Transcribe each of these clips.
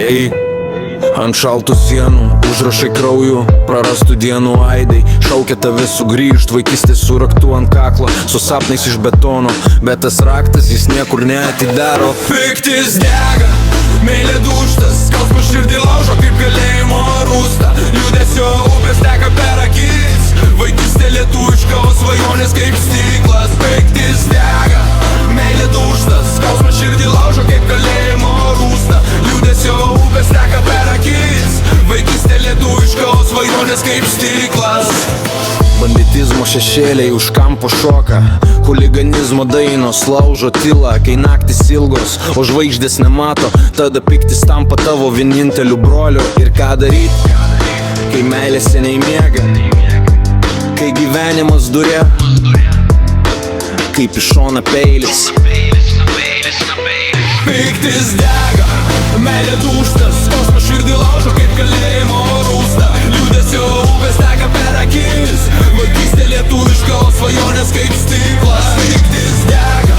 Ei, ant šaltų sienų užrašai krauju, prarastų dienų aidai. Šaukia tave sugrįžt, vaikystė su raktu ant kaklo, su sapnais iš betono, bet tas raktas jis niekur neatidaro. Piktis dega, meilė duštas, skausmas širdį laužo kaip kalėjimo rūsta. Liūdesio upės teka per akis, vaikystė lietuviška, o svajonės kaip stiklas. Piktis dega, meilė duštas, skausmas širdį laužo kaip kalėjimo rūsta. Liūdesio upės teka per akis, vaikystė lietuviška, o svajonės kaip stiklas. Banditizmo šešėliai už kampo šoka, chuliganizmo dainos laužo tylą, kai naktis ilgos, o žvaigždės nemato. Tada piktis tampa tavo vieninteliu broliu. Ir ką daryt, kai meilė seniai miega, kai gyvenimas duria, kaip iš šona peilis. Piktis dega, meilė duštas, skausmas širdį laužo kaip kalėjimo rūsta. Liūdesio upės teka per akis, vaikystė lietuviška, o svajonės kaip stiklas. Piktis dega,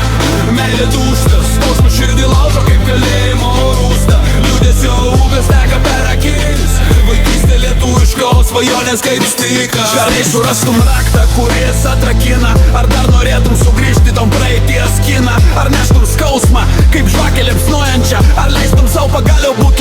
meilė duštas, skausmas širdį laužo kaip kalėjimo rūsta. Liūdesio upės teka per akis, vaikystė lietuviška, o svajonės kaip stiklas. Švelniai surastum raktą, kuris atrakina, ar dar norėtum sugrįžti tom praeities kiną, ar neštum skausmą kaip žvakę liepsnojančią, ar leistum savo pagaliau būt